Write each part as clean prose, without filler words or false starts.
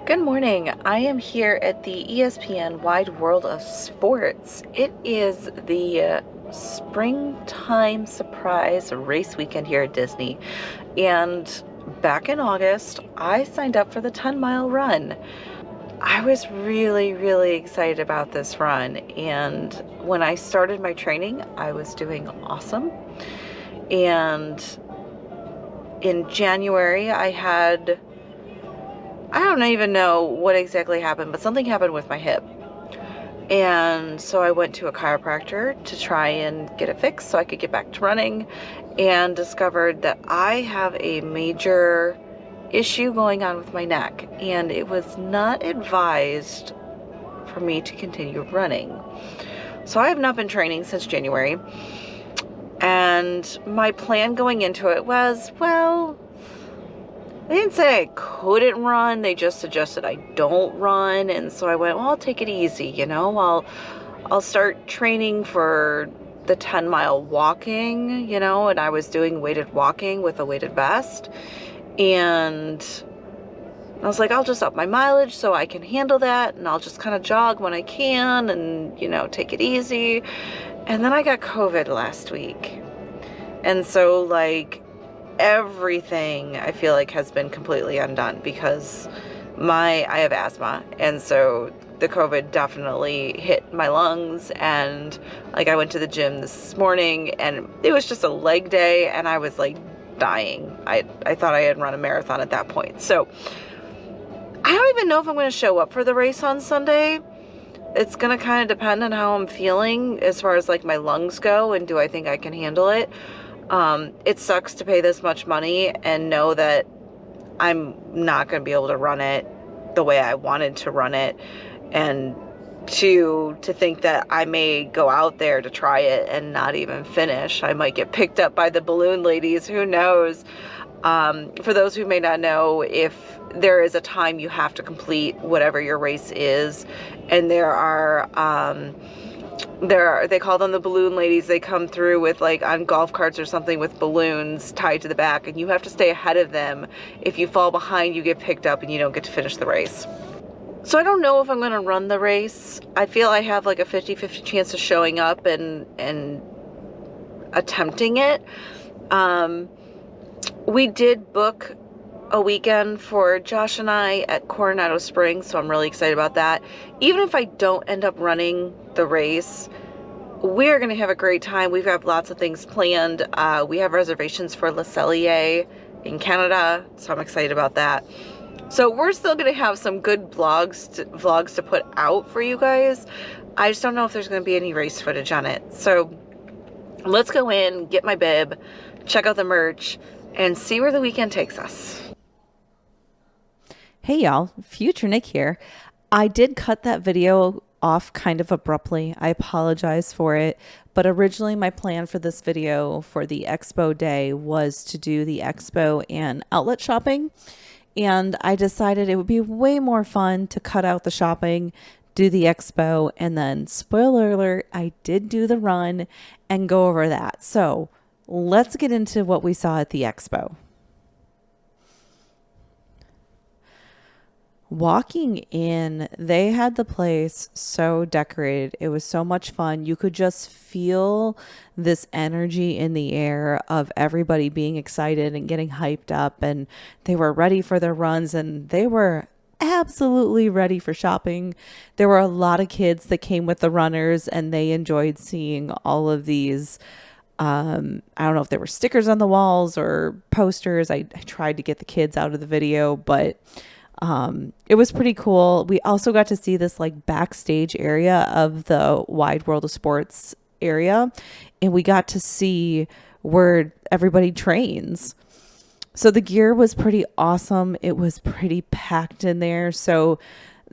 Good morning. I am here at the ESPN Wide World of Sports. It is the Springtime Surprise race weekend here at Disney. And back in August, I signed up for the 10-mile run. I was really excited about this run. And when I started my training, I was doing awesome. And in January, I don't even know what exactly happened, but something happened with my hip. And so I went to a chiropractor to try and get it fixed so I could get back to running, and discovered that I have a major issue going on with my neck, and it was not advised for me to continue running. So I have not been training since January, and my plan going into it was, well, they didn't say I couldn't run, they just suggested I don't run. And so I went, well, I'll take it easy, I'll start training for the 10-mile walking, and I was doing weighted walking with a weighted vest. And I was like, I'll just up my mileage so I can handle that, and I'll just kind of jog when I can and, take it easy. And then I got COVID last week. And so, everything I feel like has been completely undone because I have asthma, and so the COVID definitely hit my lungs. And I went to the gym this morning, and it was just a leg day, and I was dying. I thought I had run a marathon at that point. So I don't even know if I'm going to show up for the race on Sunday. It's going to kind of depend on how I'm feeling as far as my lungs go, and do I think I can handle it. It sucks to pay this much money and know that I'm not going to be able to run it the way I wanted to run it, and to think that I may go out there to try it and not even finish. I might get picked up by the balloon ladies, who knows. For those who may not know, if there is a time you have to complete whatever your race is, and they call them the balloon ladies. They come through with on golf carts or something with balloons tied to the back, and you have to stay ahead of them. If you fall behind, you get picked up and you don't get to finish the race. So I don't know if I'm going to run the race. I feel I have a 50-50 chance of showing up and attempting it. We did book a weekend for Josh and I at Coronado Springs, so I'm really excited about that. Even if I don't end up running the race, we're going to have a great time. We've got lots of things planned. We have reservations for Le Cellier in Canada, so I'm excited about that. So we're still going to have some good vlogs to put out for you guys. I just don't know if there's going to be any race footage on it. So let's go in, get my bib, check out the merch, and see where the weekend takes us. Hey y'all, Future Nick here. I did cut that video off kind of abruptly. I apologize for it, but originally my plan for this video for the Expo day was to do the Expo and outlet shopping, and I decided it would be way more fun to cut out the shopping, do the Expo, and then, spoiler alert, I did do the run and go over that. So let's get into what we saw at the Expo. Walking in, they had the place so decorated. It was so much fun. You could just feel this energy in the air of everybody being excited and getting hyped up, and they were ready for their runs, and they were absolutely ready for shopping. There were a lot of kids that came with the runners, and they enjoyed seeing all of these. I don't know if there were stickers on the walls or posters. I tried to get the kids out of the video, but it was pretty cool. We also got to see this backstage area of the Wide World of Sports area, and we got to see where everybody trains. So the gear was pretty awesome. It was pretty packed in there. So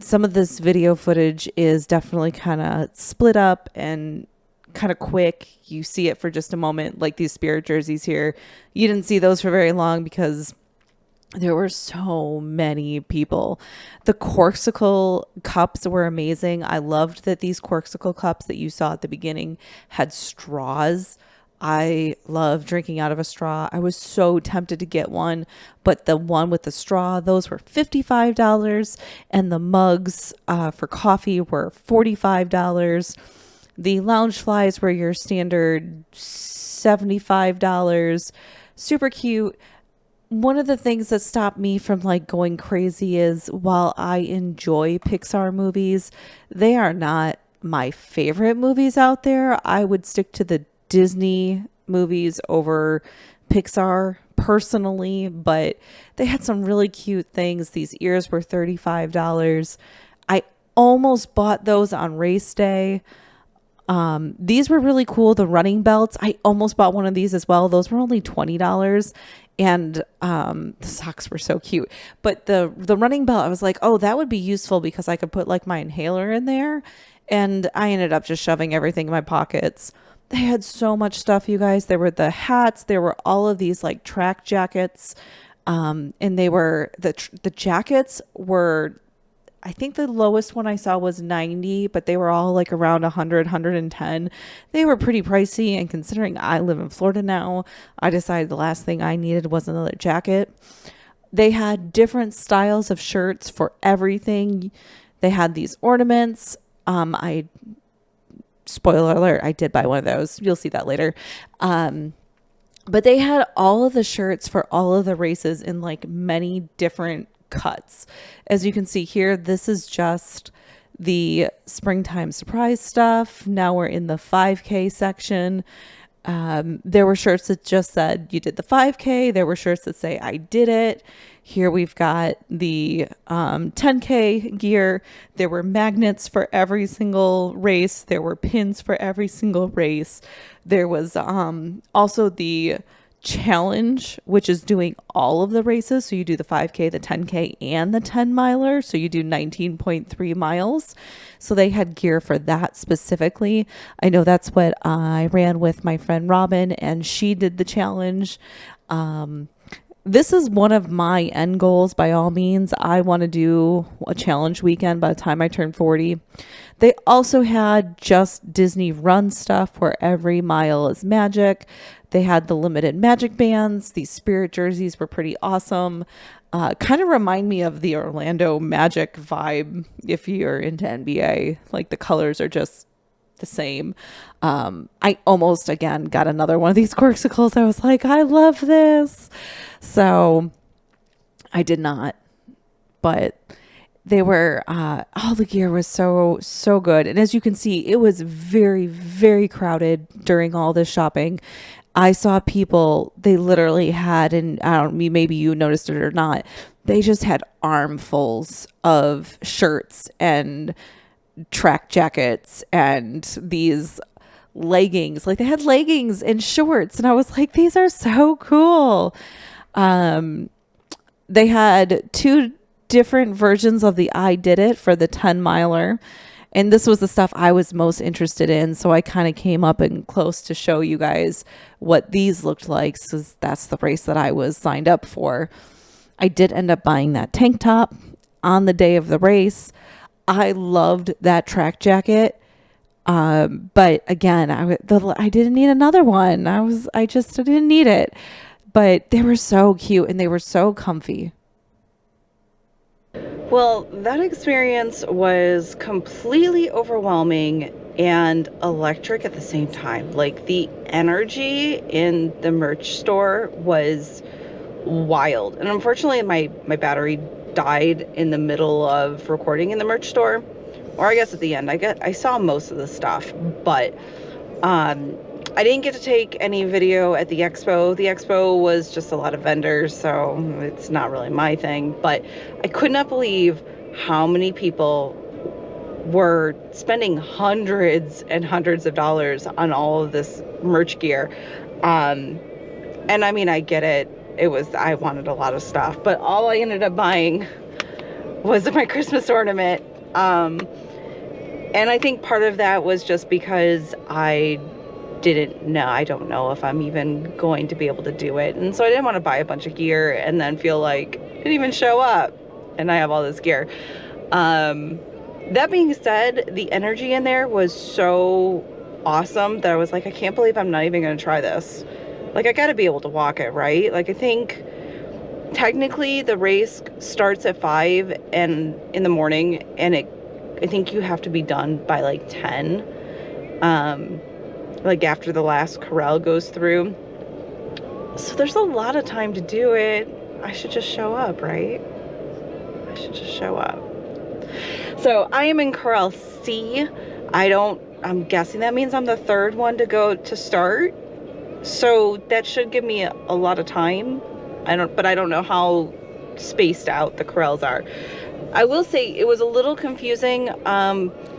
some of this video footage is definitely kind of split up and kind of quick. You see it for just a moment, like these Spirit jerseys here. You didn't see those for very long because there were so many people. The Corksicle cups were amazing. I loved that these Corksicle cups that you saw at the beginning had straws I love drinking out of a straw. I was so tempted to get one, but the one with the straw, those were $55, and the mugs for coffee were $45. The lounge flies were your standard $75. Super cute. One of the things that stopped me from like going crazy is while I enjoy Pixar movies, they are not my favorite movies out there. I would stick to the Disney movies over Pixar personally, but they had some really cute things. These ears were $35. I almost bought those on race day. These were really cool. The running belts. I almost bought one of these as well. Those were only $20. And the socks were so cute. But the running belt, I was like, oh, that would be useful because I could put like my inhaler in there. And I ended up just shoving everything in my pockets. They had so much stuff, you guys. There were the hats. There were all of these like track jackets. And they were the jackets were, I think the lowest one I saw was 90, but they were all like around 100, 110. They were pretty pricey, and considering I live in Florida now, I decided the last thing I needed was another jacket. They had different styles of shirts for everything. They had these ornaments. I spoiler alert, I did buy one of those. You'll see that later. But they had all of the shirts for all of the races in like many different cuts. As you can see here, this is just the springtime surprise stuff. Now we're in the 5K section. There were shirts that just said you did the 5K. There were shirts that say I did it. Here we've got the 10K gear. There were magnets for every single race. There were pins for every single race. There was also the challenge, which is doing all of the races. So you do the 5K, the 10K, and the 10 miler. So you do 19.3 miles. So they had gear for that specifically. I know that's what I ran with my friend Robin, and she did the challenge. This is one of my end goals by all means. I want to do a challenge weekend by the time I turn 40. They also had just Disney Run stuff where every mile is magic. They had the limited magic bands. These spirit jerseys were pretty awesome. Kind of remind me of the Orlando Magic vibe if you're into NBA. Like the colors are just the same. I almost again got another one of these Corksicles. I was like, I love this. So I did not, but they were, all the gear was so good. And as you can see, it was very, very crowded during all this shopping. I saw people, they literally had, and I don't know, maybe you noticed it or not, they just had armfuls of shirts and track jackets and these leggings. Like they had leggings and shorts, and I was like, these are so cool. They had two different versions of the I Did It for the 10 miler. And this was the stuff I was most interested in. So I kind of came up and close to show you guys what these looked like, because that's the race that I was signed up for. I did end up buying that tank top on the day of the race. I loved that track jacket. But again, I didn't need another one. I didn't need it. But they were so cute and they were so comfy. Well, that experience was completely overwhelming and electric at the same time. Like the energy in the merch store was wild. And unfortunately, my battery died in the middle of recording in the merch store. Or I guess at the end, I saw most of the stuff, but I didn't get to take any video at the expo. The expo was just a lot of vendors, so it's not really my thing. But I could not believe how many people were spending hundreds and hundreds of dollars on all of this merch gear. And I mean, I get it. I wanted a lot of stuff, but all I ended up buying was my Christmas ornament. And I think part of that was just because I don't know if I'm even going to be able to do it. And so I didn't want to buy a bunch of gear and then feel like it didn't even show up and I have all this gear. That being said, the energy in there was so awesome that I was like, I can't believe I'm not even going to try this. Like, I got to be able to walk it, right? Like, I think technically the race starts at 5 and in the morning, and I think you have to be done by like 10, like after the last corral goes through. So there's a lot of time to do it. I should just show up, right? I should just show up. So I am in corral C. I'm guessing that means I'm the third one to go to start. So that should give me a lot of time. I don't know how spaced out the corrals are. I will say it was a little confusing.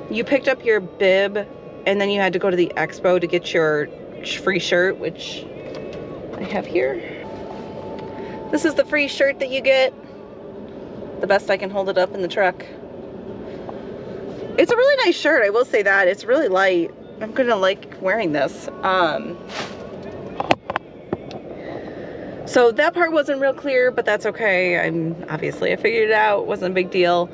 You picked up your bib and then you had to go to the expo to get your free shirt, which I have here. This is the free shirt that you get. The best I can hold it up in the truck. It's a really nice shirt, I will say that. It's really light. I'm gonna like wearing this. So that part wasn't real clear, but that's okay. I figured it out. It wasn't a big deal.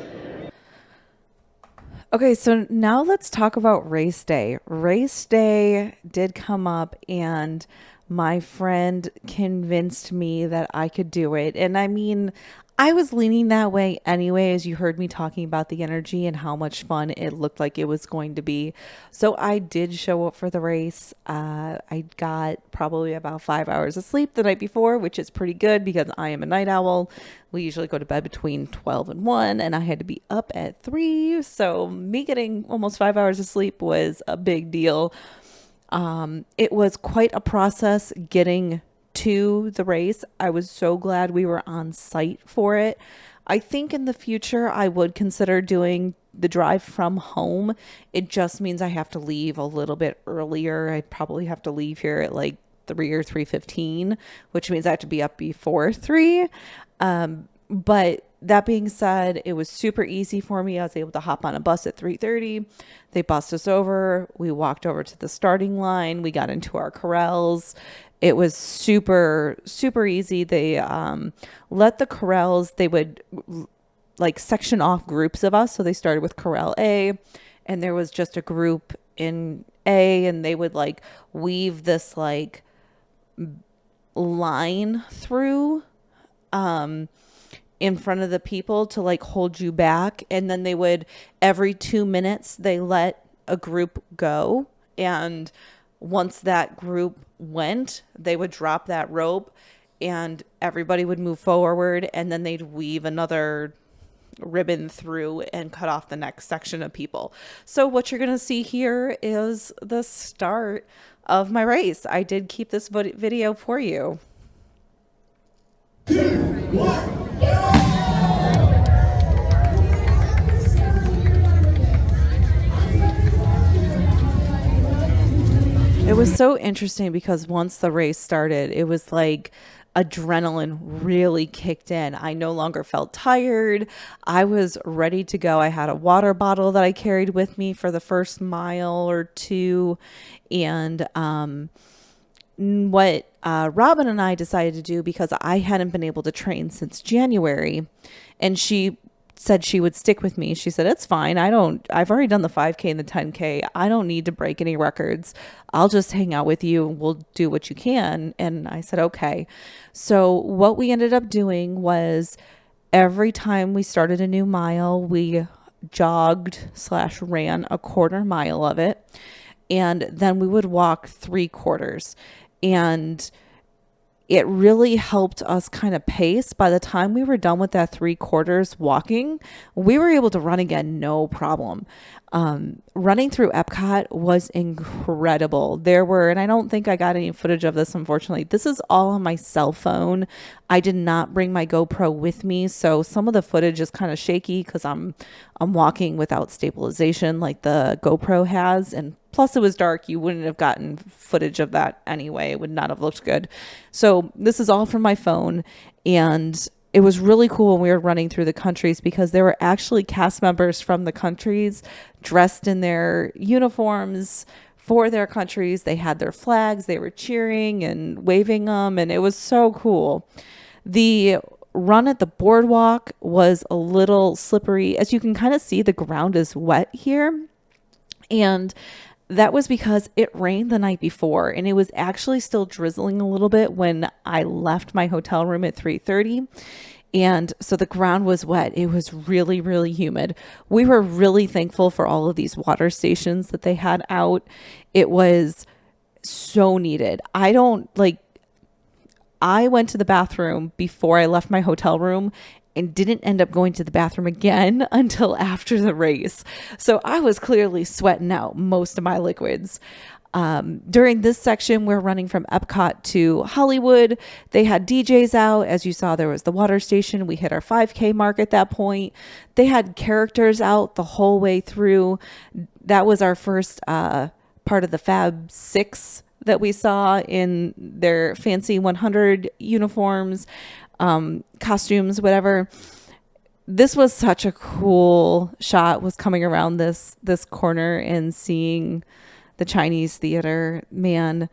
Okay, so now let's talk about race day. Race day did come up, and my friend convinced me that I could do it. And I mean, I was leaning that way anyway, as you heard me talking about the energy and how much fun it looked like it was going to be. So I did show up for the race. I got probably about 5 hours of sleep the night before, which is pretty good because I am a night owl. We usually go to bed between 12 and 1, and I had to be up at 3. So me getting almost 5 hours of sleep was a big deal. It was quite a process getting to the race. I was so glad we were on site for it. I think in the future I would consider doing the drive from home. It just means I have to leave a little bit earlier. I'd probably have to leave here at like 3 or 3:15, which means I have to be up before 3. But that being said, it was super easy for me. I was able to hop on a bus at 3:30. They bussed us over. We walked over to the starting line. We got into our corrals. It was super, super easy. They let the corrals, they would like section off groups of us. So they started with corral A, and there was just a group in A, and they would like weave this like line through in front of the people to like hold you back. And then they would, every 2 minutes, they let a group go. And once that group went, they would drop that rope and everybody would move forward, and then they'd weave another ribbon through and cut off the next section of people. So what you're going to see here is the start of my race. I did keep this video for you. 2, 1. It was so interesting because once the race started, it was like adrenaline really kicked in. I no longer felt tired. I was ready to go. I had a water bottle that I carried with me for the first mile or two. And what Robin and I decided to do, because I hadn't been able to train since January, and she said she would stick with me. She said, it's fine. I've already done the 5K and the 10K. I don't need to break any records. I'll just hang out with you and we'll do what you can. And I said, okay. So what we ended up doing was every time we started a new mile, we jogged/ran a quarter mile of it. And then we would walk 3/4. And it really helped us kind of pace. By the time we were done with that 3/4 walking, we were able to run again, no problem. Running through Epcot was incredible. There were, and I don't think I got any footage of this, unfortunately. This is all on my cell phone. I did not bring my GoPro with me, so some of the footage is kind of shaky because I'm walking without stabilization like the GoPro has, and plus it was dark. You wouldn't have gotten footage of that anyway. It would not have looked good. So this is all from my phone, and it was really cool when we were running through the countries because there were actually cast members from the countries dressed in their uniforms for their countries. They had their flags. They were cheering and waving them, and it was so cool. The run at the boardwalk was a little slippery. As you can kind of see, the ground is wet here. And that was because it rained the night before, and it was actually still drizzling a little bit when I left my hotel room at 3:30. And so the ground was wet. It was really, really humid. We were really thankful for all of these water stations that they had out. It was so needed. I went to the bathroom before I left my hotel room and didn't end up going to the bathroom again until after the race. So I was clearly sweating out most of my liquids. During this section, we're running from Epcot to Hollywood. They had DJs out. As you saw, there was the water station. We hit our 5K mark at that point. They had characters out the whole way through. That was our first part of the Fab Six that we saw in their fancy 100 uniforms, costumes, whatever. This was such a cool shot, was coming around this corner and seeing the Chinese theater. Man,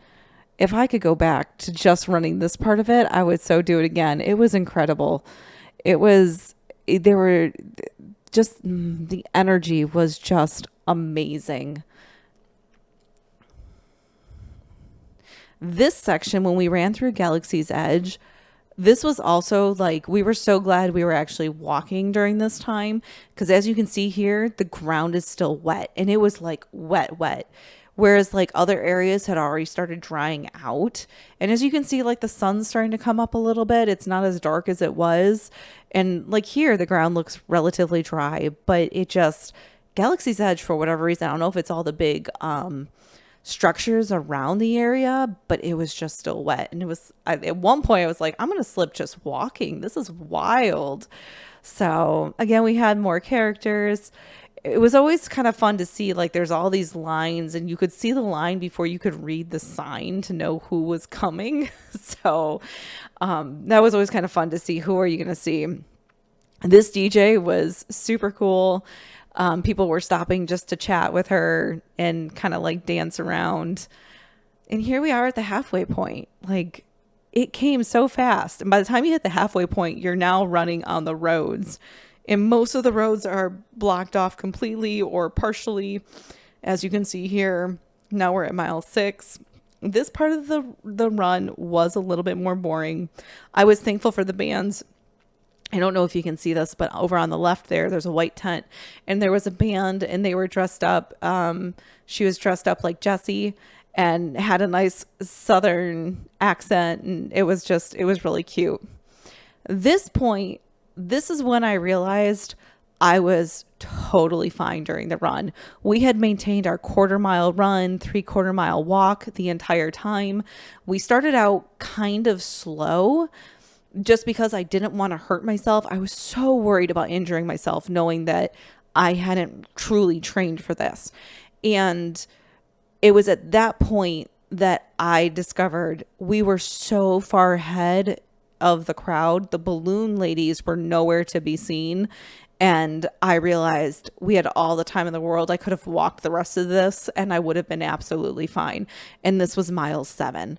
if I could go back to just running this part of it, I would so do it again. It was incredible. There were just, the energy was just amazing. This section, when we ran through Galaxy's Edge, this was also like, we were so glad we were actually walking during this time, because as you can see here, the ground is still wet, and it was like wet. Whereas like other areas had already started drying out. And as you can see, like the sun's starting to come up a little bit. It's not as dark as it was. And like here, the ground looks relatively dry, but Galaxy's Edge, for whatever reason, I don't know if it's all the big, structures around the area, but it was just still wet. And at one point I was like, I'm going to slip just walking. This is wild. So again, we had more characters. It was always kind of fun to see, like, there's all these lines, and you could see the line before you could read the sign to know who was coming. So that was always kind of fun to see, who are you going to see? This DJ was super cool. People were stopping just to chat with her and kind of like dance around. And here we are at the halfway point. Like, it came so fast. And by the time you hit the halfway point, you're now running on the roads. And most of the roads are blocked off completely or partially. As you can see here, now we're at mile 6. This part of the run was a little bit more boring. I was thankful for the bands. I don't know if you can see this, but over on the left there's a white tent, and there was a band, and they were dressed up. She was dressed up like Jessie and had a nice Southern accent, and it was really cute. This is when I realized I was totally fine during the run. We had maintained our 1/4 mile run, 3/4 mile walk the entire time. We started out kind of slow, just because I didn't want to hurt myself. I was so worried about injuring myself, knowing that I hadn't truly trained for this. And it was at that point that I discovered we were so far ahead of the crowd. The balloon ladies were nowhere to be seen. And I realized we had all the time in the world. I could have walked the rest of this and I would have been absolutely fine. And this was mile 7.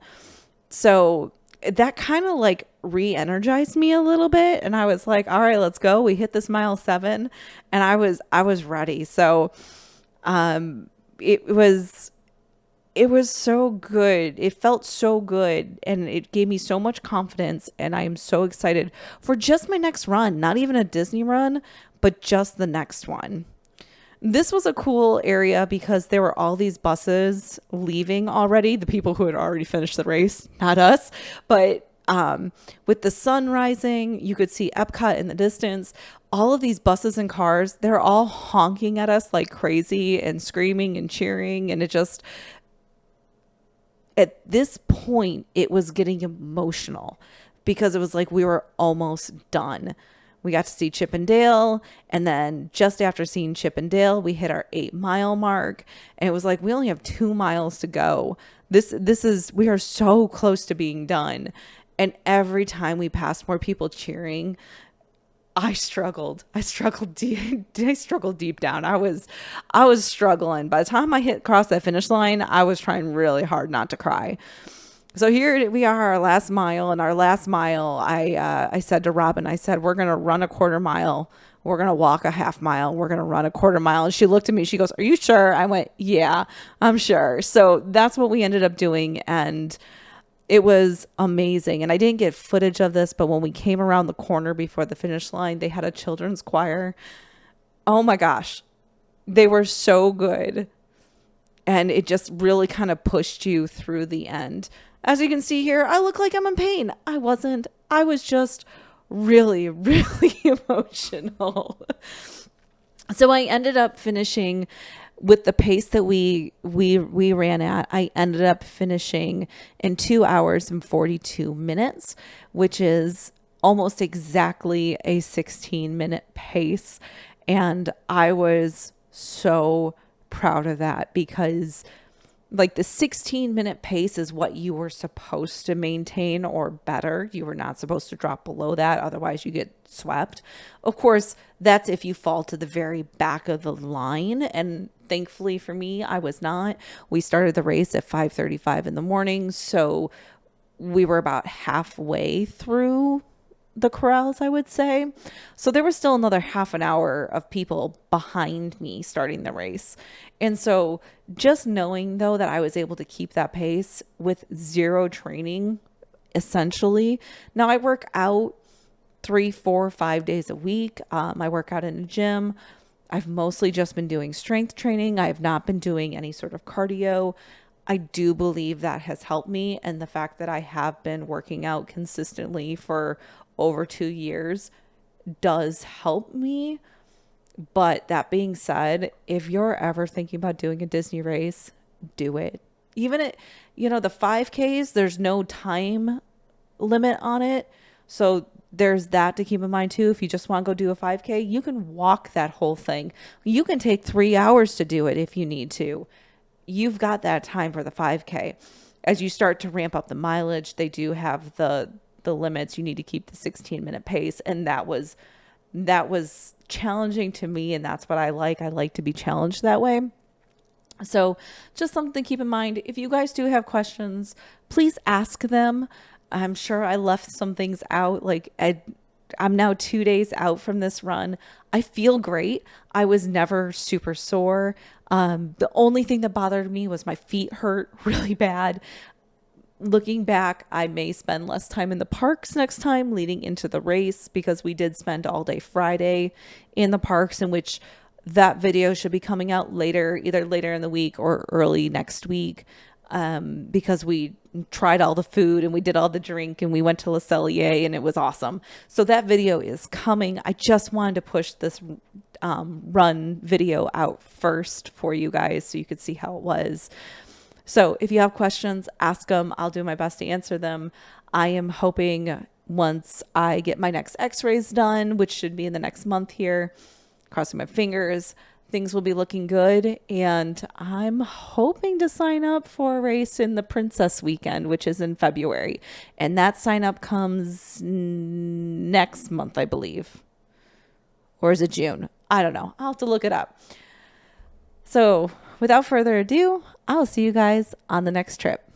So that kind of like re-energized me a little bit, and I was like, all right, let's go. We hit this mile 7, and I was ready. So it was so good. It felt so good, and it gave me so much confidence, and I am so excited for just my next run. Not even a Disney run, but just the next one. This was a cool area because there were all these buses leaving already, the people who had already finished the race, not us. But with the sun rising, you could see Epcot in the distance. All of these buses and cars, they're all honking at us like crazy and screaming and cheering. And at this point, it was getting emotional because it was like we were almost done. We got to see Chip and Dale, and then just after seeing Chip and Dale, we hit our 8-mile mark, and it was like we only have 2 miles to go. We are so close to being done, and every time we passed more people cheering, I struggled. I struggled deep down. I was struggling. By the time I hit across that finish line, I was trying really hard not to cry. So here we are, our last mile. And our last mile, I said to Robin, I said, we're going to run a 1/4 mile. we're going to walk a half mile, we're going to run a quarter mile. And she looked at me, she goes, are you sure? I went, yeah, I'm sure. So that's what we ended up doing. And it was amazing. And I didn't get footage of this, but when we came around the corner before the finish line, they had a children's choir. Oh my gosh, they were so good. And it just really kind of pushed you through the end. As you can see here, I look like I'm in pain. I wasn't. I was just really, really emotional. So I ended up finishing with the pace that we ran at. I ended up finishing in 2 hours and 42 minutes, which is almost exactly a 16-minute pace. And I was so proud of that, because like the 16-minute pace is what you were supposed to maintain or better. You were not supposed to drop below that. Otherwise you get swept. Of course, that's if you fall to the very back of the line. And thankfully for me, I was not. We started the race at 5:35 in the morning. So we were about halfway through the corrals, I would say. So there was still another half an hour of people behind me starting the race. And so just knowing though that I was able to keep that pace with zero training, essentially. Now I work out 3, 4, 5 days a week. I work out in a gym. I've mostly just been doing strength training. I have not been doing any sort of cardio. I do believe that has helped me. And the fact that I have been working out consistently for over 2 years does help me. But that being said, if you're ever thinking about doing a Disney race, do it. Even at, the 5Ks, there's no time limit on it. So there's that to keep in mind too. If you just want to go do a 5K, you can walk that whole thing. You can take 3 hours to do it if you need to. You've got that time for the 5K. As you start to ramp up the mileage, they do have the limits. You need to keep the 16-minute pace. And that was challenging to me. And that's what I like. I like to be challenged that way. So just something to keep in mind. If you guys do have questions, please ask them. I'm sure I left some things out. Like I'm now 2 days out from this run. I feel great. I was never super sore. The only thing that bothered me was my feet hurt really bad. Looking back, I may spend less time in the parks next time leading into the race, because we did spend all day Friday in the parks, in which that video should be coming out later, either later in the week or early next week, because we tried all the food and we did all the drink and we went to Le Cellier and it was awesome. So that video is coming. I just wanted to push this run video out first for you guys so you could see how it was. So if you have questions, ask them. I'll do my best to answer them. I am hoping once I get my next x-rays done, which should be in the next month here, crossing my fingers, things will be looking good. And I'm hoping to sign up for a race in the Princess Weekend, which is in February. And that sign up comes next month, I believe. Or is it June? I don't know. I'll have to look it up. So without further ado, I'll see you guys on the next trip.